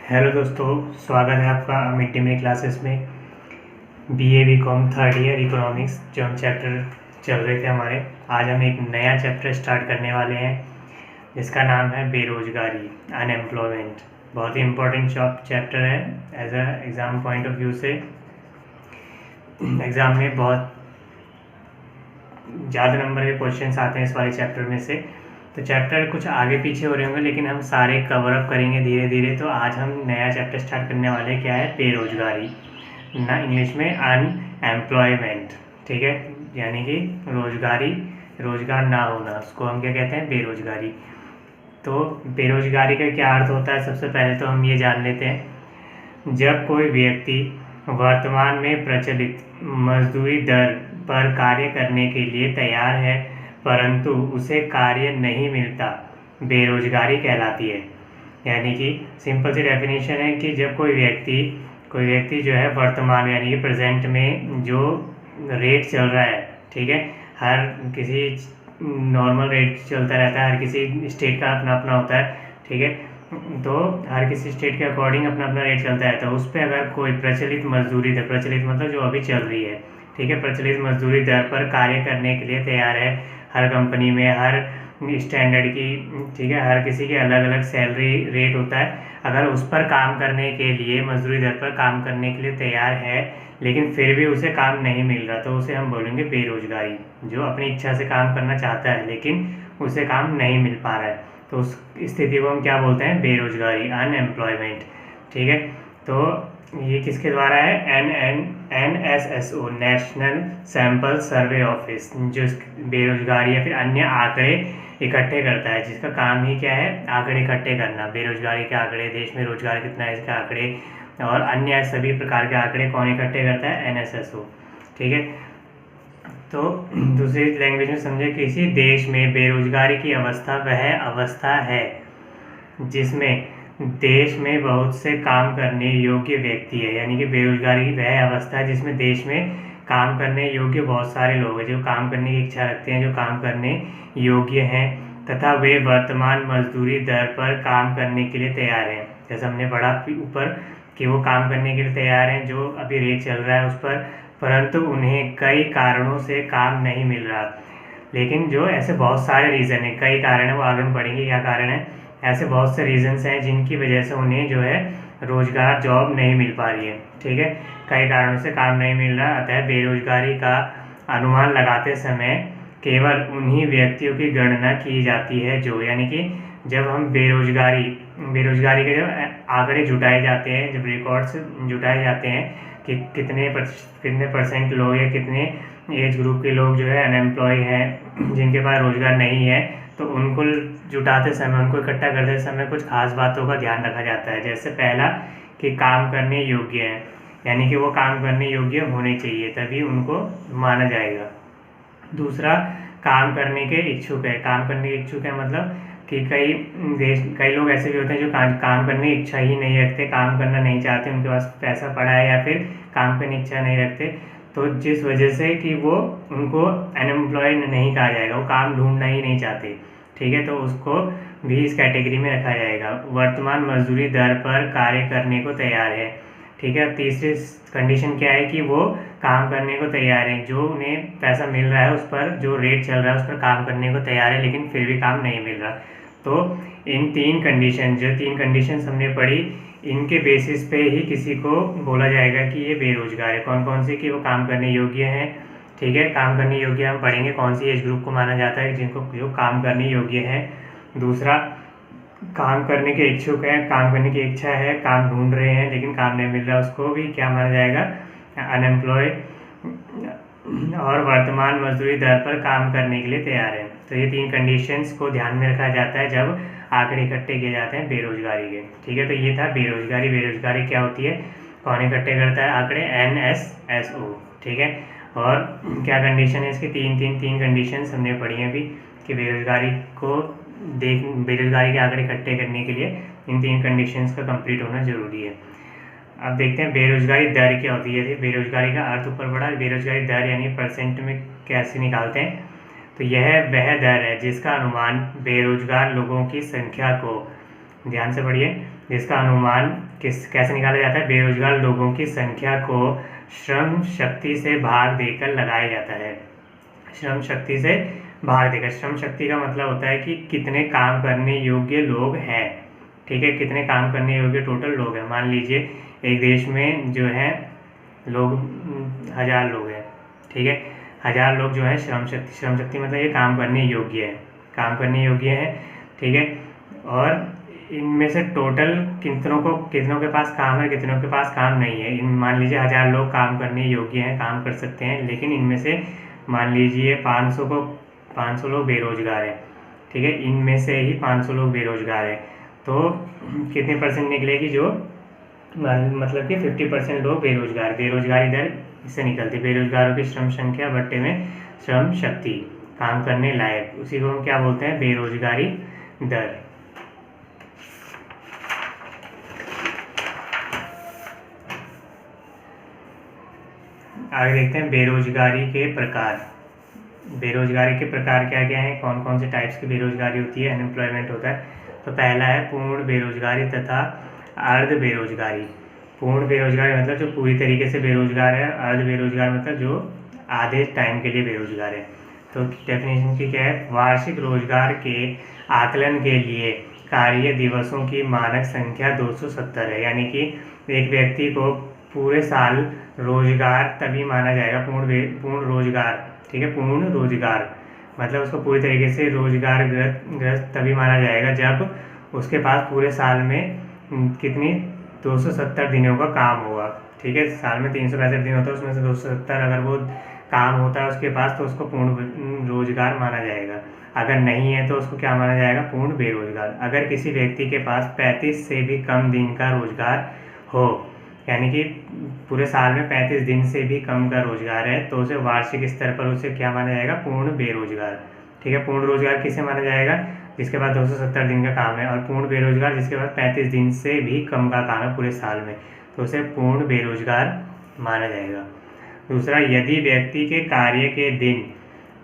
Hello दोस्तों, स्वागत है आपका मिड डे मील क्लासेस में। BA BCom third year economics जो हम चैप्टर चल रहे थे हमारे, आज हम एक नया चैप्टर स्टार्ट करने वाले हैं जिसका नाम है बेरोजगारी, अनएम्प्लॉयमेंट। बहुत ही इम्पोर्टेंट चैप्टर है as a exam point of view से। एग्ज़ाम में बहुत ज़्यादा नंबर के क्वेश्चंस आते हैं इस वाले चैप्टर में से। तो चैप्टर कुछ आगे पीछे हो रहे होंगे लेकिन हम सारे कवर अप करेंगे धीरे धीरे। तो आज हम नया चैप्टर स्टार्ट करने वाले क्या है, बेरोजगारी, ना इंग्लिश में अनएम्प्लॉयमेंट। ठीक है, यानी कि रोजगारी, रोजगार ना होना, उसको हम क्या कहते हैं, बेरोजगारी। तो बेरोजगारी का क्या अर्थ होता है, सबसे पहले तो हम ये जान लेते हैं। जब कोई व्यक्ति वर्तमान में प्रचलित मजदूरी दर पर कार्य करने के लिए तैयार है परंतु उसे कार्य नहीं मिलता, बेरोजगारी कहलाती है। यानी कि सिंपल सी डेफिनेशन है कि जब कोई व्यक्ति जो है वर्तमान में यानी कि प्रेजेंट में जो रेट चल रहा है, ठीक है, हर किसी नॉर्मल रेट चलता रहता है, हर किसी स्टेट का अपना अपना होता है, ठीक है। तो हर किसी स्टेट के अकॉर्डिंग अपना अपना रेट चलता है। तो उस पर अगर कोई प्रचलित मजदूरी दर, प्रचलित मतलब जो अभी चल रही है, ठीक है, प्रचलित मजदूरी दर पर कार्य करने के लिए तैयार है, हर कंपनी में हर स्टैंडर्ड की, ठीक है, हर किसी के अलग अलग सैलरी रेट होता है। अगर उस पर काम करने के लिए, मजदूरी दर पर काम करने के लिए तैयार है लेकिन फिर भी उसे काम नहीं मिल रहा, तो उसे हम बोलेंगे बेरोजगारी। जो अपनी इच्छा से काम करना चाहता है लेकिन उसे काम नहीं मिल पा रहा है, तो उस स्थिति को हम क्या बोलते हैं, बेरोजगारी, अनएम्प्लॉयमेंट। ठीक है, तो ये किसके द्वारा है, NSSO, national sample survey office, जो बेरोजगारी या फिर अन्य आंकड़े इकट्ठे करता है, जिसका काम ही क्या है, आंकड़े इकट्ठे करना। बेरोजगारी के आंकड़े, देश में रोजगार कितना है इसके आंकड़े, और अन्य सभी प्रकार के आंकड़े कौन इकट्ठे करता है, NSSO। ठीक है, तो दूसरी लैंग्वेज में समझे, किसी देश में बेरोजगारी की अवस्था वह अवस्था है जिसमें देश में बहुत से काम करने योग्य व्यक्ति है। यानी कि बेरोजगारी की वह अवस्था है जिसमें देश में काम करने योग्य बहुत सारे लोग हैं, जो काम करने की इच्छा रखते हैं, जो काम करने योग्य हैं, तथा वे वर्तमान मजदूरी दर पर काम करने के लिए तैयार हैं। जैसे हमने पढ़ा ऊपर कि वो काम करने के लिए तैयार हैं जो अभी रेट चल रहा है उस पर, परंतु उन्हें कई कारणों से काम नहीं मिल रहा। लेकिन जो ऐसे बहुत सारे रीज़न हैं, कई कारण है, वो आगे हम पढ़ेंगे क्या कारण है। ऐसे बहुत से रीजंस हैं जिनकी वजह से उन्हें जो है रोजगार, जॉब नहीं मिल पा रही है। ठीक है, कई कारणों से काम नहीं मिल रहा। अतः बेरोजगारी का अनुमान लगाते समय केवल उन्हीं व्यक्तियों की गणना की जाती है जो, यानी कि जब हम बेरोजगारी के जब आंकड़े जुटाए जाते हैं, जब रिकॉर्ड्स जुटाए जाते हैं कि कितने परसेंट लोग या कितने एज ग्रुप के लोग जो है अनएम्प्लॉय हैं, जिनके पास रोजगार नहीं है, तो उनको जुटाते समय, उनको इकट्ठा करते समय कुछ खास बातों का ध्यान रखा जाता है। जैसे पहला कि काम करने योग्य हैं, यानी कि वो काम करने योग्य होने चाहिए तभी उनको माना जाएगा। दूसरा, काम करने के इच्छुक है। काम करने के इच्छुक है मतलब कि कई लोग ऐसे भी होते हैं जो काम करने की इच्छा ही नहीं रखते, काम करना नहीं चाहते, उनके पास पैसा पड़ा है या फिर काम करने की इच्छा नहीं रखते, तो जिस वजह से कि वो, उनको अनएम्प्लॉयड नहीं कहा जाएगा, वो काम ढूंढना ही नहीं चाहते। ठीक है, तो उसको भी इस कैटेगरी में रखा जाएगा। वर्तमान मजदूरी दर पर कार्य करने को तैयार है। ठीक है, तीसरी कंडीशन क्या है कि वो काम करने को तैयार है, जो उन्हें पैसा मिल रहा है उस पर, जो रेट चल रहा है उस पर काम करने को तैयार है लेकिन फिर भी काम नहीं मिल रहा। तो इन तीन कंडीशन हमने पढ़ी, इनके बेसिस पे ही किसी को बोला जाएगा कि ये बेरोजगार है। कौन कौन सी, कि वो काम करने योग्य हैं। ठीक है, काम करने योग्य हम पढ़ेंगे कौन सी एज ग्रुप को माना जाता है जिनको, जो काम करने योग्य है। दूसरा, काम करने के इच्छुक हैं, काम करने की इच्छा है, काम ढूंढ रहे हैं लेकिन काम नहीं मिल रहा, उसको भी क्या माना जाएगा, अनएम्प्लॉय। और वर्तमान मजदूरी दर पर काम करने के लिए तैयार है। तो ये तीन कंडीशंस को ध्यान में रखा जाता है जब आंकड़े इकट्ठे किए जाते हैं बेरोजगारी के। ठीक है, तो ये था बेरोजगारी। बेरोजगारी क्या होती है, कौन इकट्ठे करता है आंकड़े, NSSO। ठीक है, और क्या कंडीशन है इसकी, तीन कंडीशंस हमने पढ़ी हैं अभी कि बेरोजगारी के आंकड़े इकट्ठे करने के लिए इन तीन कंडीशंस का कंप्लीट होना जरूरी है। अब देखते हैं बेरोजगारी दर क्या होती है। बेरोजगारी का अर्थ ऊपर पड़ा, बेरोजगारी दर यानी परसेंट में कैसे निकालते हैं। तो यह वह दर है जिसका अनुमान बेरोजगार लोगों की संख्या को ध्यान से पढ़िए। जिसका अनुमान कैसे निकाला जाता है? बेरोजगार लोगों की संख्या को श्रम शक्ति से भाग देकर लगाया जाता है। श्रम शक्ति से भाग देकर, श्रम शक्ति का मतलब होता है कि कितने काम करने योग्य लोग हैं, ठीक है, कितने काम करने योग्य टोटल लोग हैं। मान लीजिए एक देश में जो है लोग 1000 लोग हैं, ठीक है, 1000 लोग जो है श्रम शक्ति मतलब ये काम करने योग्य है, काम करने योग्य है, ठीक है। और इनमें से टोटल कितनों के पास काम है, कितनों के पास काम नहीं है। मान लीजिए 1000 लोग काम करने योग्य हैं, काम कर सकते हैं, लेकिन इनमें से मान लीजिए 500 लोग बेरोजगार हैं, ठीक है, इनमें से ही 500 लोग बेरोजगार हैं, तो कितने परसेंट निकलेगी? जो मतलब कि 50% लोग बेरोजगारी दर इससे निकलती। बेरोजगारों की श्रम संख्या बट्टे में श्रम शक्ति, काम करने लायक, उसी को हम क्या बोलते हैं? बेरोजगारी दर। आगे देखते हैं बेरोजगारी के प्रकार। बेरोजगारी के प्रकार क्या क्या हैं, कौन कौन से टाइप्स की बेरोजगारी होती है, अनएम्प्लॉयमेंट होता है। तो पहला है पूर्ण बेरोजगारी तथा अर्ध बेरोजगारी। पूर्ण बेरोजगारी मतलब जो पूरी तरीके से बेरोजगार है, अर्ध बेरोजगार मतलब जो आधे टाइम के लिए बेरोजगार है। तो डेफिनेशन की क्या है? वार्षिक रोजगार के आकलन के लिए कार्य दिवसों की मानक संख्या 270 है, यानी कि एक व्यक्ति को पूरे साल रोजगार तभी माना जाएगा, पूर्ण रोजगार, ठीक है, पूर्ण रोजगार मतलब उसको पूरी तरीके से रोजगार ग्रस्त तभी माना जाएगा जब उसके पास पूरे साल में कितनी 270 दिनों का काम होगा, ठीक है। साल में 365 दिन होता है, उसमें से 270 अगर वो काम होता है उसके पास, तो उसको पूर्ण रोजगार माना जाएगा। अगर नहीं है तो उसको क्या माना जाएगा? पूर्ण बेरोजगार। अगर किसी व्यक्ति के पास 35 से भी कम दिन का रोजगार हो, यानी कि पूरे साल में 35 दिन से भी कम का रोजगार है, तो उसे वार्षिक स्तर पर उसे क्या माना जाएगा? पूर्ण बेरोजगार, ठीक है। पूर्ण रोजगार किसे माना जाएगा? जिसके पास 270 दिन का काम है। और पूर्ण बेरोजगार जिसके पास 35 दिन से भी कम का काम है पूरे साल में, तो उसे पूर्ण बेरोजगार माना जाएगा। दूसरा, यदि व्यक्ति के कार्य के दिन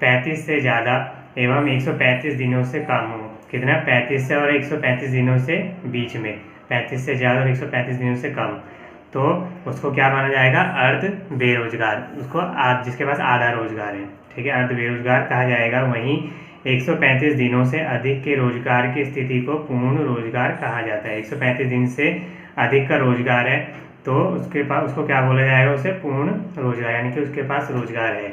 35 से ज़्यादा एवं 135 दिनों से कम हो, कितना? 35 से और 135 दिनों से बीच में, 35 से ज़्यादा और 135 दिनों से कम, तो उसको क्या माना जाएगा? अर्ध बेरोजगार। उसको जिसके पास आधा रोजगार है, ठीक है, अर्ध बेरोजगार कहा जाएगा। वहीं 135 दिनों से अधिक के रोजगार की स्थिति को पूर्ण रोजगार कहा जाता है। 135 दिन से अधिक का रोजगार है तो उसके पास, उसको क्या बोला जाएगा? उसे पूर्ण रोजगार, यानी कि उसके पास रोजगार है,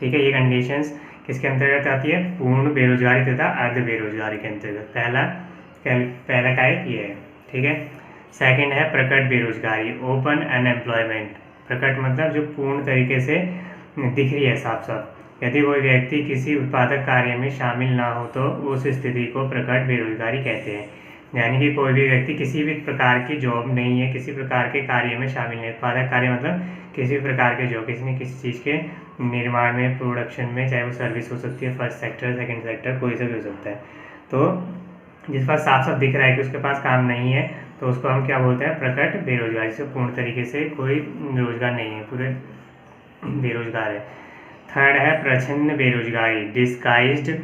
ठीक है। ये कंडीशंस किसके अंतर्गत आती है? पूर्ण बेरोजगारी तथा अर्ध बेरोजगारी के अंतर्गत। पहला टाइप ये है, ठीक है। सेकंड है प्रकट बेरोजगारी, ओपन अनएम्प्लॉयमेंट। प्रकट मतलब जो पूर्ण तरीके से दिख रही है साफ साफ। यदि कोई व्यक्ति किसी उत्पादक कार्य में शामिल ना हो तो उस स्थिति को प्रकट बेरोजगारी कहते हैं। यानी कि कोई भी व्यक्ति किसी भी प्रकार की जॉब नहीं है, किसी प्रकार के कार्य में शामिल नहीं। उत्पादक कार्य मतलब किसी भी प्रकार के जॉब, किसी न किसी चीज़ के निर्माण में, प्रोडक्शन में, चाहे वो सर्विस हो सकती है, फर्स्ट सेक्टर, सेकंड सेक्टर, कोई सा भी हो सकता है। तो जिस पर साफ साफ दिख रहा है कि उसके पास काम नहीं है, तो उसको हम क्या बोलते हैं? प्रकट बेरोजगारी। से पूर्ण तरीके से कोई रोजगार नहीं है, पूरे बेरोजगार है। थर्ड है प्रच्छन्न बेरोजगारी, डिस्गाइज्ड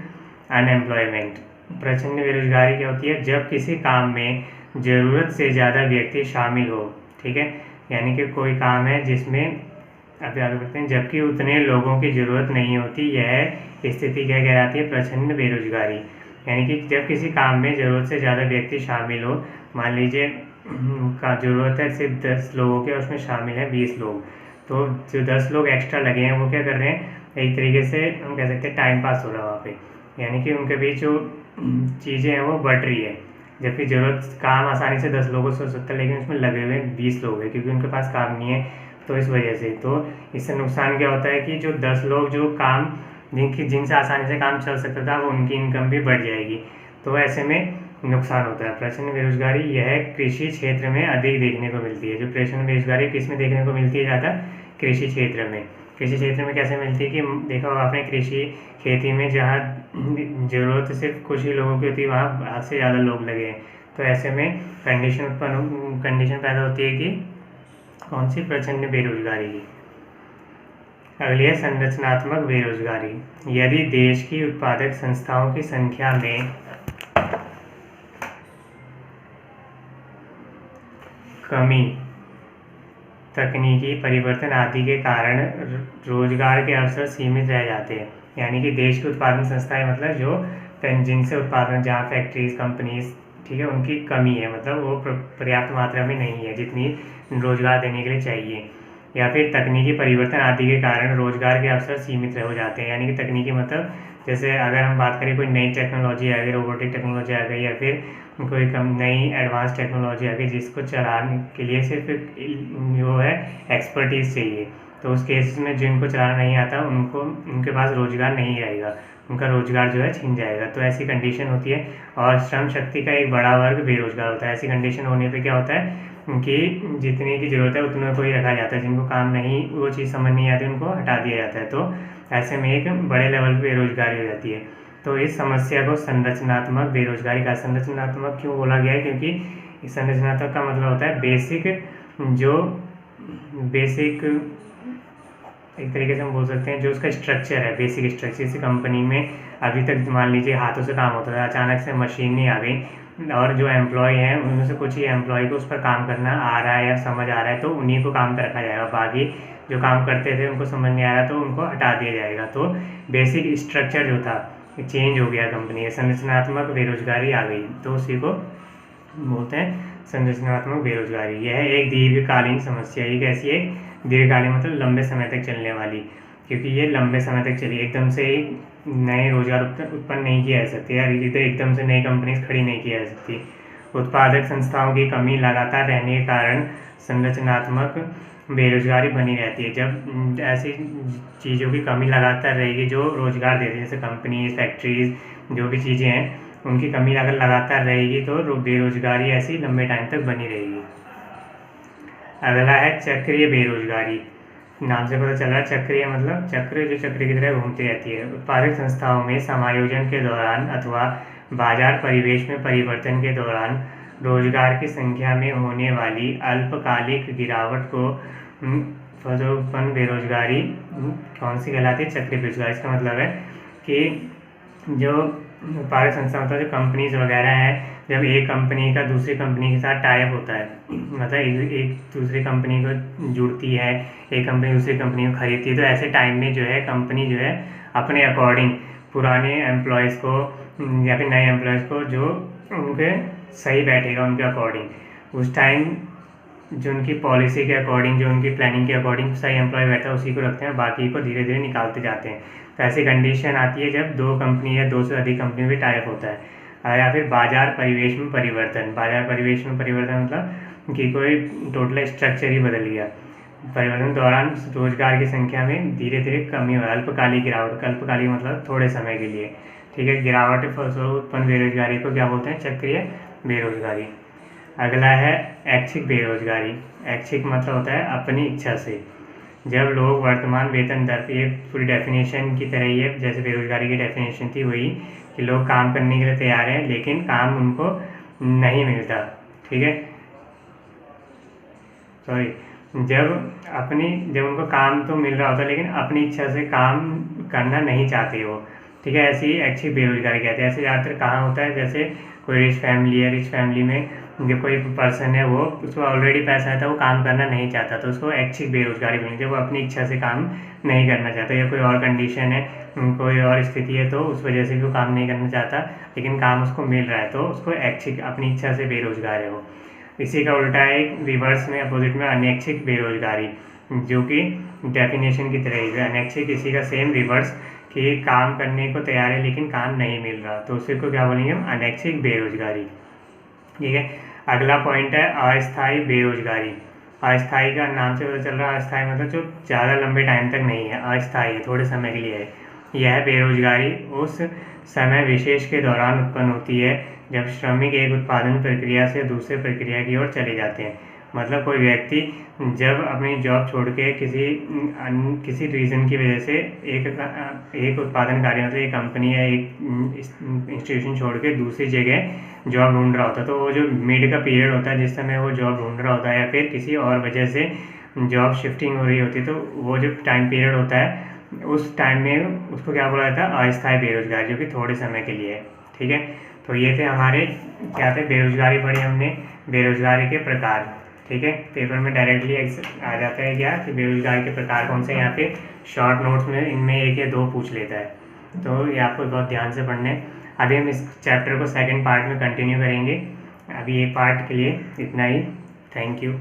अनएम्प्लॉयमेंट। प्रच्छन्न बेरोजगारी क्या होती है? जब किसी काम में ज़रूरत से ज़्यादा व्यक्ति शामिल हो, ठीक है, यानी कि कोई काम है जिसमें, अभी आगे बढ़ते हैं, जबकि उतने लोगों की ज़रूरत नहीं होती, यह स्थिति क्या कहलाती है? प्रच्छन्न बेरोजगारी। यानी कि जब किसी काम में ज़रूरत से ज़्यादा व्यक्ति शामिल हो, मान लीजिए का ज़रूरत है सिर्फ 10 लोगों के, उसमें शामिल है 20 लोग, तो जो 10 लोग एक्स्ट्रा लगे हैं वो क्या कर रहे हैं? एक तरीके से हम कह सकते हैं टाइम पास हो रहा है वहाँ पे, यानी कि उनके बीच जो चीज़ें हैं वो बढ़ रही है। जबकि ज़रूरत काम आसानी से 10 लोगों से हो सकता है, लेकिन उसमें लगे हुए 20 लोग हैं क्योंकि उनके पास काम नहीं है। तो इस वजह से, तो इससे नुकसान क्या होता है कि जो 10 लोग जो काम जिनसे आसानी से काम चल सकता था, वो उनकी इनकम भी बढ़ जाएगी, तो ऐसे में नुकसान होता है। प्रच्छन्न बेरोजगारी यह कृषि क्षेत्र में अधिक देखने को मिलती है। जो प्रच्छन्न बेरोजगारी किस में देखने को मिलती है ज़्यादा? कृषि क्षेत्र में। कृषि क्षेत्र में कैसे मिलती है कि देखा होगा आपने, कृषि खेती में जहाँ ज़रूरत सिर्फ कुछ ही लोगों की होती है, वहाँ आध से ज़्यादा लोग लगे हैं, तो ऐसे में कंडीशन पैदा होती है कि कौन सी? प्रच्छन्न बेरोजगारी की। अगली है संरचनात्मक बेरोजगारी। यदि देश की उत्पादक संस्थाओं की संख्या में कमी, तकनीकी परिवर्तन आदि के कारण रोजगार के अवसर सीमित रह जाते हैं। यानी कि देश की उत्पादन संस्थाएं मतलब जो जिनसे उत्पादन, जहाँ फैक्ट्रीज, कंपनीज, ठीक है, उनकी कमी है, मतलब वो पर्याप्त मात्रा में नहीं है जितनी रोजगार देने के लिए चाहिए। या फिर तकनीकी परिवर्तन आदि के कारण रोजगार के अवसर सीमित हो जाते हैं। यानी कि तकनीकी मतलब जैसे अगर हम बात करें कोई नई टेक्नोलॉजी आ गई, रोबोटिक टेक्नोलॉजी आ गई, या फिर कोई नई एडवांस टेक्नोलॉजी आ गई जिसको चलाने के लिए सिर्फ जो है एक्सपर्टीज़ चाहिए, तो उस केस में जिनको चलाना नहीं आता उनके पास रोजगार नहीं रहेगा, उनका रोजगार जो है छिन जाएगा। तो ऐसी कंडीशन होती है। और श्रम शक्ति का एक बड़ा वर्ग बेरोजगार होता है। ऐसी कंडीशन होने पे क्या होता है कि जितने की ज़रूरत है उतने को ही रखा जाता है, जिनको काम नहीं, वो चीज़ समझ नहीं आती, उनको हटा दिया जाता है। तो ऐसे में एक बड़े लेवल पे बेरोजगारी हो जाती है। तो इस समस्या को संरचनात्मक बेरोजगारी का, संरचनात्मक क्यों बोला गया है, क्योंकि संरचनात्मक का मतलब होता है बेसिक, एक तरीके से हम बोल सकते हैं जो उसका स्ट्रक्चर है, बेसिक स्ट्रक्चर। जैसे कंपनी में अभी तक मान लीजिए हाथों से काम होता था, अचानक से मशीन नहीं आ गई और जो एम्प्लॉय हैं उनमें से कुछ ही एम्प्लॉय को उस पर काम करना आ रहा है या समझ आ रहा है, तो उन्हीं को काम पर रखा जाएगा। बाकी जो काम करते थे उनको समझ नहीं आ रहा तो उनको हटा दिया जाएगा। तो बेसिक स्ट्रक्चर जो था चेंज हो गया कंपनी में, संरचनात्मक बेरोजगारी आ गई, तो उसी को बोलते हैं संरचनात्मक बेरोजगारी। यह एक दीर्घकालीन समस्या है। कैसी है? दीर्घकालीन मतलब लंबे समय तक चलने वाली, क्योंकि ये लंबे समय तक चली, एकदम से ही नए रोजगार उत्पन्न नहीं किया जा सकती या एकदम से नई कंपनीज खड़ी नहीं की जा सकती। उत्पादक संस्थाओं की कमी लगातार रहने के कारण संरचनात्मक बेरोजगारी बनी रहती है। जब ऐसी चीज़ों की कमी लगातार रहेगी जो रोजगार देती है, जैसे कंपनीज, फैक्ट्रीज, जो भी चीज़ें हैं उनकी कमी अगर लगातार रहेगी तो बेरोजगारी ऐसी लंबे टाइम तक बनी रहेगी। अगला है चक्रीय बेरोजगारी। नाम से पता चल रहा है चक्रीय मतलब चक्र, जो चक्र की तरह घूमती रहती है। उत्पादक संस्थाओं में समायोजन के दौरान अथवा बाजार परिवेश में परिवर्तन के दौरान रोजगार की संख्या में होने वाली अल्पकालिक गिरावट को फसलोत्पन्न बेरोजगारी कौन सी कहलाती है? चक्रीय बेरोजगारी। इसका मतलब है कि जो उत्पादक संस्था होता है, जो कंपनीज वगैरह हैं, जब एक कंपनी का दूसरी कंपनी के साथ टाइप होता है, मतलब एक दूसरी कंपनी को जुड़ती है, एक कंपनी दूसरी कंपनी को खरीदती है, तो ऐसे टाइम में जो है कंपनी जो है अपने अकॉर्डिंग पुराने एम्प्लॉयज़ को या फिर नए एम्प्लॉयज़ को जो उनके सही बैठेगा उनके अकॉर्डिंग, उस टाइम जो उनकी पॉलिसी के अकॉर्डिंग, जो उनकी प्लानिंग के अकॉर्डिंग सही एम्प्लॉय बैठा है उसी को रखते हैं, बाकी को धीरे धीरे निकालते जाते हैं। तो ऐसी कंडीशन आती है जब दो कंपनी या दो से अधिक कंपनी में टाइप होता है। या फिर बाजार परिवेश में परिवर्तन। बाजार परिवेश में परिवर्तन मतलब कि कोई टोटल स्ट्रक्चर ही बदल गया। परिवर्तन दौरान रोजगार की संख्या में धीरे धीरे कमी हो, अल्पकालिक गिरावट। अल्पकालिक मतलब थोड़े समय के लिए, ठीक है। गिरावट उत्पन्न बेरोजगारी को क्या बोलते हैं? चक्रीय बेरोजगारी। अगला है ऐच्छिक बेरोजगारी। ऐच्छिक मतलब होता है अपनी इच्छा से। जब लोग वर्तमान वेतन दर, ये पूरी डेफिनेशन की तरह ही है जैसे बेरोजगारी की डेफिनेशन थी, वही कि लोग काम करने के लिए तैयार हैं लेकिन काम उनको नहीं मिलता, ठीक है, जब उनको काम तो मिल रहा होता लेकिन अपनी इच्छा से काम करना नहीं चाहते वो, ठीक है, ऐसी ऐच्छिक बेरोजगारी कहते हैं। ऐसे ज़्यादातर कहाँ होता है? जैसे कोई रिच फैमिली है, रिच फैमिली में जब कोई पर्सन है वो उसको ऑलरेडी पैसा है तो वो काम करना नहीं चाहता, तो उसको ऐच्छिक बेरोजगारी बोलेंगे। वो अपनी इच्छा से काम नहीं करना चाहता, या कोई और कंडीशन है, कोई और स्थिति है तो उस वजह से भी वो काम नहीं करना चाहता लेकिन काम उसको मिल रहा है, तो उसको ऐच्छिक, अपनी इच्छा से बेरोजगार है वो। इसी का उल्टा है एक रिवर्स में, अपोजिट में अनैच्छिक बेरोजगारी, जो कि डेफिनेशन की तरह ही है। अनैच्छिक इसी का सेम रिवर्स, कि काम करने को तैयार है लेकिन काम नहीं मिल रहा, तो उसी को क्या बोलेंगे हम? अनैच्छिक बेरोजगारी, ठीक है। अगला पॉइंट है अस्थायी बेरोजगारी। अस्थायी का नाम से पता चल रहा है, अस्थायी मतलब जो ज़्यादा लंबे टाइम तक नहीं है, अस्थायी है, थोड़े समय के लिए है। यह बेरोजगारी उस समय विशेष के दौरान उत्पन्न होती है जब श्रमिक एक उत्पादन प्रक्रिया से दूसरे प्रक्रिया की ओर चले जाते हैं। मतलब कोई व्यक्ति जब अपनी जॉब छोड़ के किसी रीज़न की वजह से एक उत्पादन कार्य, मतलब एक कंपनी या एक इंस्टीट्यूशन छोड़ के दूसरी जगह जॉब ढूंढ रहा होता है, तो वो जो मिड का पीरियड होता है जिस समय वो जॉब ढूंढ रहा होता है या फिर किसी और वजह से जॉब शिफ्टिंग हो रही होती है, तो वो जो टाइम पीरियड होता है उस टाइम में उसको क्या बोला जाता है? अस्थायी बेरोजगारी, जो कि थोड़े समय के लिए है, ठीक है। तो ये थे हमारे क्या थे? बेरोजगारी पढ़ी हमने, बेरोजगारी के प्रकार, ठीक है, पेपर में डायरेक्टली आ जाता है क्या कि बेरोजगार के प्रकार कौन से, यहाँ पे शॉर्ट नोट्स में इनमें 1 या 2 पूछ लेता है, तो ये आपको बहुत ध्यान से पढ़ने। अभी हम इस चैप्टर को सेकंड पार्ट में कंटिन्यू करेंगे। अभी एक पार्ट के लिए इतना ही। Thank you.